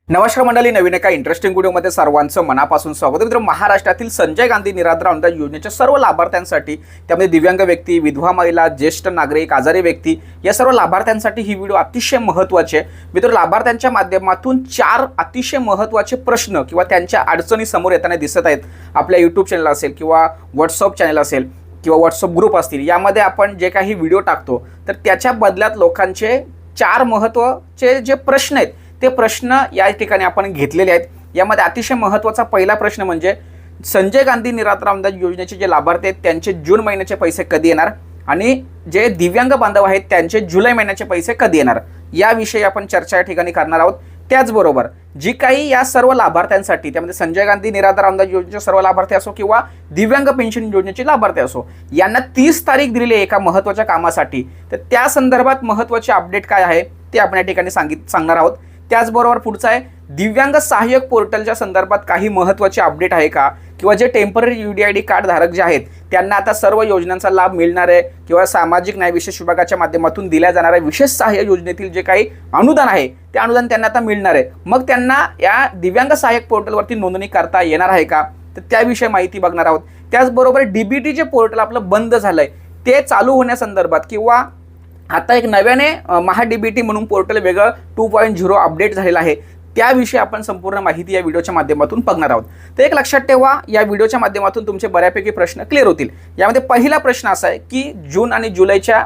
नमस्कार मंडळी, नवीन एका इंटरेस्टिंग व्हिडिओमध्ये सर्वांचं मनापासून स्वागत. मित्र, महाराष्ट्रातील संजय गांधी निराधार अनुदान योजनेच्या सर्व लाभार्थ्यांसाठी, त्यामध्ये दिव्यांग व्यक्ती, विधवा महिला, ज्येष्ठ नागरिक, आजारी व्यक्ती या सर्व लाभार्थ्यांसाठी ही व्हिडिओ अतिशय महत्त्वाची आहे. मित्र, लाभार्थ्यांच्या माध्यमातून 4 अतिशय महत्त्वाचे प्रश्न किंवा त्यांच्या अडचणी समोर येताना दिसत आहेत. आपल्या यूट्यूब चॅनल असेल किंवा व्हॉट्सअप चॅनल असेल किंवा व्हॉट्सअप ग्रुप असतील, यामध्ये आपण जे काही व्हिडिओ टाकतो तर त्याच्या बदल्यात लोकांचे 4 महत्त्वाचे जे प्रश्न आहेत ते प्रश्न या ठिकाणी आपण घेतलेले आहेत. यामध्ये अतिशय महत्त्वाचा पहिला प्रश्न म्हणजे संजय गांधी निराधार अनुदान योजनेचे जे लाभार्थी आहेत त्यांचे जून महिन्याचे पैसे कधी येणार आणि जे दिव्यांग बांधव आहेत त्यांचे जुलै महिन्याचे पैसे कधी येणार, याविषयी आपण चर्चा या ठिकाणी करणार आहोत. त्याचबरोबर जी काही या सर्व लाभार्थ्यांसाठी, त्यामध्ये संजय गांधी निराधार अनुदान योजनेचे सर्व लाभार्थी असो किंवा दिव्यांग पेन्शन योजनेचे लाभार्थी असो, यांना 30 तारीख दिलेली आहे एका महत्त्वाच्या कामासाठी. तर त्या संदर्भात महत्त्वाचे अपडेट काय आहे ते आपण या ठिकाणी सांगणार आहोत. त्याचबरोबर पुढचा आहे दिव्यांग सहाय्यक पोर्टलच्या संदर्भात काही महत्त्वाचे अपडेट आहे का, किंवा जे टेम्पररी UDID कार्ड धारक जे आहेत त्यांना आता सर्व योजनांचा लाभ मिळणार आहे किंवा सामाजिक न्याय विशेष विभागाच्या माध्यमातून दिल्या जाणाऱ्या विशेष सहाय्य योजनेतील जे काही अनुदान आहे ते अनुदान त्यांना आता मिळणार आहे. मग त्यांना या दिव्यांग सहाय्यक पोर्टलवरती नोंदणी करता येणार आहे का, तर त्याविषयी माहिती बघणार आहोत. त्याचबरोबर DBT जे पोर्टल आपलं बंद झालंय ते चालू होण्यासंदर्भात किंवा आता एक नव्याने महा DBT म्हणून पोर्टल वेगळं 2.0 अपडेट झालेलं आहे, त्याविषयी आपण संपूर्ण माहिती या व्हिडिओच्या माध्यमातून बघणार आहोत. तर एक लक्षात ठेवा, या व्हिडिओच्या माध्यमातून तुमचे बऱ्यापैकी प्रश्न क्लिअर होतील. यामध्ये पहिला प्रश्न असा आहे की जून आणि जुलैच्या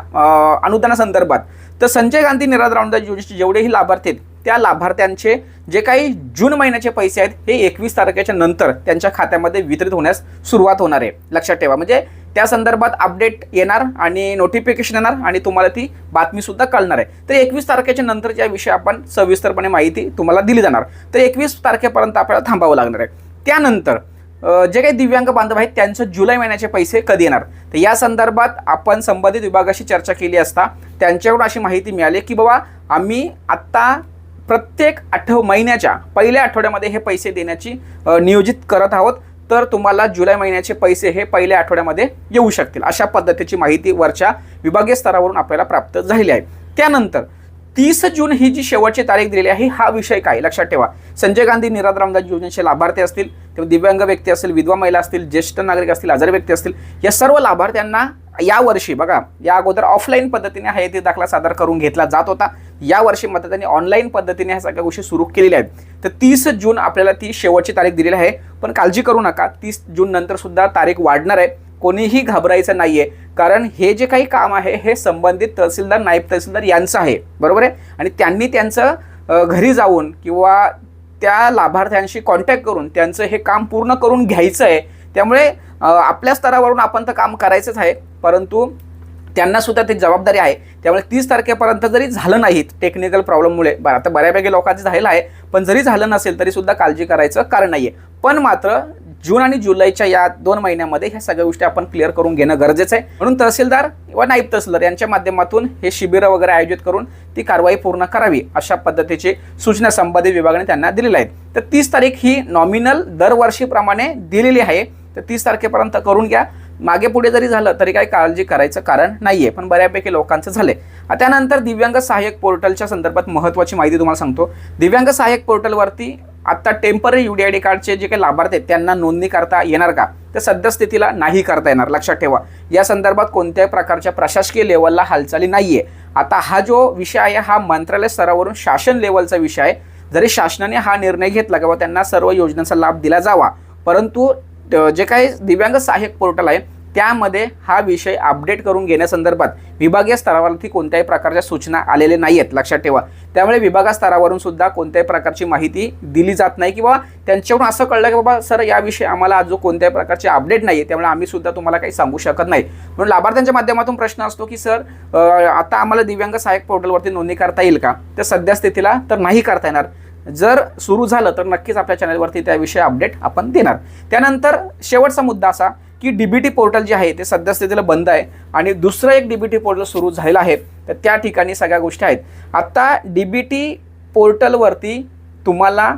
अनुदानासंदर्भात तर संजय गांधी निराधार अनुदान योजनेचे जेवढेही लाभार्थी आहेत त्या लाभार्थ्यांचे जे काही जून महिन्याचे पैसे आहेत हे 21 तारखेच्या नंतर त्यांच्या खात्यामध्ये वितरित होण्यास सुरुवात होणार आहे. लक्षात ठेवा, म्हणजे त्या संदर्भात अपडेट येणार आणि नोटिफिकेशन येणार आणि तुम्हाला ती बातमी सुद्धा कळणार आहे. तर 21 तारखेच्या नंतर याविषयी आपण सविस्तरपणे माहिती तुम्हाला दिली जाणार. तर 21 तारखेपर्यंत आपल्याला थांबावं लागणार आहे. त्यानंतर जे काही दिव्यांग बांधव आहेत त्यांचं जुलै महिन्याचे पैसे कधी येणार, तर या संदर्भात आपण संबंधित विभागाशी चर्चा केली असता त्यांच्याकडून अशी माहिती मिळाली की बाबा आम्ही आत्ता प्रत्येक महिन्याच्या पहिल्या आठवड्यामध्ये हे पैसे देण्याची नियोजित करत आहोत. तर तुम्हाला जुलै महिन्याचे पैसे हे पहिल्या आठवड्यामध्ये येऊ शकतील, अशा पद्धतीची माहिती वरच्या विभागीय स्तरावरून आपल्याला प्राप्त झालेली आहे. त्यानंतर 30 जून ही जी शेवटची तारीख दिलेली आहे, हा विषय काय लक्षात ठेवा. संजय गांधी निराधार अनुदान योजनेचे लाभार्थी असतील, तेव्हा दिव्यांग व्यक्ती असतील, विधवा महिला असतील, ज्येष्ठ नागरिक असतील, आजारी व्यक्ती असतील, या सर्व लाभार्थ्यांना यावर्षी बघा, या अगोदर ऑफलाईन पद्धतीने हयाती दाखला सादर करून घेतला जात होता. यावर्षी मात्र त्यांनी ऑनलाईन पद्धतीने ह्या सगळ्या गोष्टी सुरू केलेल्या आहेत. तर 30 जून आपल्याला ती शेवटची तारीख दिलेली आहे, पण काळजी करू नका, 30 जून नंतर सुद्धा तारीख वाढणार आहे. कोणीही घाबरायचं नाहीये, कारण हे जे काही काम आहे हे संबंधित तहसीलदार, नायब तहसीलदार यांचं आहे, बरोबर आहे. आणि त्यांनी त्यांचं घरी जाऊन किंवा त्या लाभार्थ्यांशी कॉन्टॅक्ट करून त्यांचं हे काम पूर्ण करून घ्यायचं आहे. त्यामुळे आपल्या स्तरावरून आपण तर काम करायचंच आहे, परंतु त्यांना सुद्धा ते जबाबदारी आहे. त्यामुळे 30 तारखेपर्यंत जरी झालं नाही टेक्निकल प्रॉब्लेममुळे, आता बऱ्यापैकी लोकांचं झालेलं आहे, पण जरी झालं नसेल तरी सुद्धा काळजी करायचं कारण नाही आहे. पण मात्र जून आणि जुलैच्या या 2 महिन्यामध्ये ह्या सगळ्या गोष्टी आपण क्लिअर करून घेणं गरजेचं आहे. म्हणून तहसीलदार व नायब तहसीलदार यांच्या माध्यमातून हे शिबिरं वगैरे आयोजित करून ती कारवाई पूर्ण करावी, अशा पद्धतीची सूचना संबंधित विभागाने त्यांना दिलेल्या आहेत. तर 30 तारीख ही नॉमिनल दरवर्षीप्रमाणे दिलेली आहे. तर 30 तारखेपर्यंत करून घ्या. मागे पुढे जरी झालं तरी काही काळजी करायचं कारण नाहीये, पण बऱ्यापैकी लोकांचं झालंय. त्यानंतर दिव्यांग सहाय्यक पोर्टलच्या संदर्भात महत्त्वाची माहिती तुम्हाला सांगतो. दिव्यांग सहाय्यक पोर्टलवरती आता टेम्पररी UDID कार्डचे जे काही लाभार्थी आहेत त्यांना नोंदणी करता येणार का, तर सद्यस्थितीला नाही करता येणार. लक्षात ठेवा, या संदर्भात कोणत्याही प्रकारच्या प्रशासकीय लेवलला हालचाली नाहीये. आता हा जो विषय आहे हा मंत्रालय स्तरावरून शासन लेवलचा विषय आहे. जरी शासनाने हा निर्णय घेतला किंवा त्यांना सर्व योजनांचा लाभ दिला जावा, परंतु जे काही दिव्यांग सहाय्यक पोर्टल आहे त्यामध्ये हा विषय अपडेट करून घेण्यासंदर्भात विभागीय स्तरावरती कोणत्याही प्रकारच्या सूचना आलेल्या नाही आहेत. लक्षात ठेवा, त्यामुळे विभागा स्तरावरून सुद्धा कोणत्याही प्रकारची माहिती दिली जात नाही किंवा त्यांच्याकडून असं कळलं की बाबा सर याविषयी आम्हाला अजून कोणत्याही प्रकारचे अपडेट नाही आहे, त्यामुळे आम्ही सुद्धा तुम्हाला काही सांगू शकत नाही. म्हणून लाभार्थ्यांच्या माध्यमातून प्रश्न असतो की सर आता आम्हाला दिव्यांग सहाय्यक पोर्टलवरती नोंदणी करता येईल का, तर सध्या स्थितीला तर नाही करता येणार. जर सुरू झालं तर नक्कीच आपल्या चॅनलवरती त्याविषयी अपडेट आपण देणार. त्यानंतर शेवटचा मुद्दा असा की DBT पोर्टल जे आहे ते सद्यस्थितीला बंद आहे आणि दुसरं एक DBT पोर्टल सुरू झालेलं आहे. तर त्या ठिकाणी सगळ्या गोष्टी आहेत. आता DBT पोर्टलवरती तुम्हाला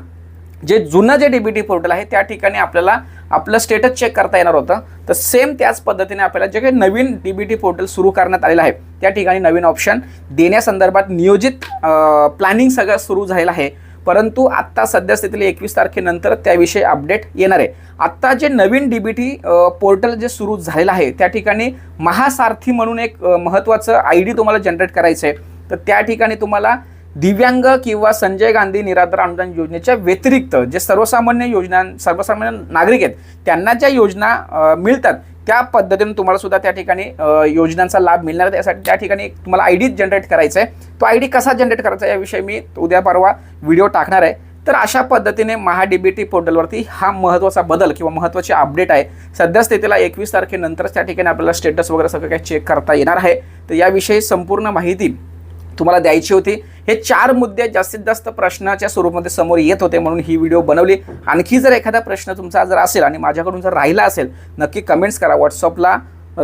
जे जुनं जे DBT पोर्टल आहे त्या ठिकाणी आपल्याला आपलं स्टेटस चेक करता येणार होतं. तर सेम त्याच पद्धतीने आपल्याला जे काही नवीन DBT पोर्टल सुरू करण्यात आलेलं आहे त्या ठिकाणी नवीन ऑप्शन देण्यासंदर्भात नियोजित प्लॅनिंग सगळं सुरू झालेलं आहे. परंतु आत्ता सद्यस्थितीला 21 तारखेनंतर त्याविषयी अपडेट येणार आहे. आत्ता जे नवीन DBT पोर्टल जे सुरू झालेलं आहे त्या ठिकाणी महासारथी म्हणून एक महत्त्वाचं ID तुम्हाला जनरेट करायचं आहे. तर त्या ठिकाणी तुम्हाला दिव्यांग किंवा संजय गांधी निराधार अनुदान योजनेच्या व्यतिरिक्त जे सर्वसामान्य नागरिक आहेत त्यांना ज्या योजना मिळतात त्या पद्धतीने तुम्हाला सुद्धा त्या ठिकाणी योजनांचा लाभ मिळणार आहे. त्यासाठी त्या ठिकाणी तुम्हाला ID जनरेट करायचा आहे. तो ID कसा जनरेट करायचा याविषयी मी उद्या परवा व्हिडिओ टाकणार आहे. तर अशा पद्धतीने DBT पोर्टलवरती हा महत्त्वाचा बदल किंवा महत्त्वाची अपडेट आहे. सध्या स्थितीला 21 तारखेनंतरच त्या ठिकाणी आपल्याला स्टेटस वगैरे सगळं काही चेक करता येणार आहे. तर याविषयी संपूर्ण माहिती तुम्हाला द्यायची होती. हे 4 मुद्दे जास्तीत जास्त प्रश्नाच्या स्वरूपामध्ये समोर येत होते म्हणून ही व्हिडिओ बनवली. आणखी जर एखादा प्रश्न तुमचा जर असेल आणि माझ्याकडून जर राहिला असेल नक्की कमेंट्स करा. व्हॉट्सअपला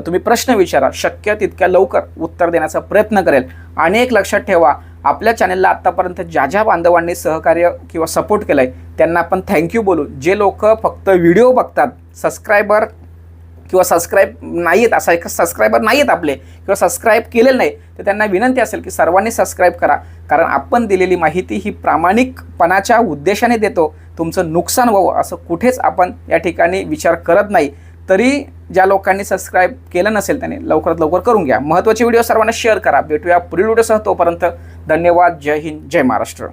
तुम्ही प्रश्न विचारा. शक्य तितक्या लवकर उत्तर देण्याचा प्रयत्न करेल. आणि एक लक्षात ठेवा, आपल्या चॅनलला आत्तापर्यंत ज्या बांधवांनी सहकार्य किंवा सपोर्ट केलं आहे त्यांना आपण थँक्यू बोलू. जे लोक फक्त व्हिडिओ बघतात, सबस्क्राईब नाही आहेत, असा एक सबस्क्रायबर नाही आहेत आपले किंवा सबस्क्राईब केलेलं नाही, तर त्यांना विनंती असेल की सर्वांनी सबस्क्राईब करा. कारण आपण दिलेली माहिती ही प्रामाणिकपणाच्या उद्देशाने देतो. तुमचं नुकसान व्हावं असं कुठेच आपण या ठिकाणी विचार करत नाही. तरी ज्या लोकांनी सबस्क्राईब केलं नसेल त्यांनी लवकरात लवकर करून घ्या. महत्त्वाचे व्हिडिओ सर्वांना शेअर करा. भेटूया पुढील व्हिडिओसह. तोपर्यंत धन्यवाद. जय हिंद, जय महाराष्ट्र.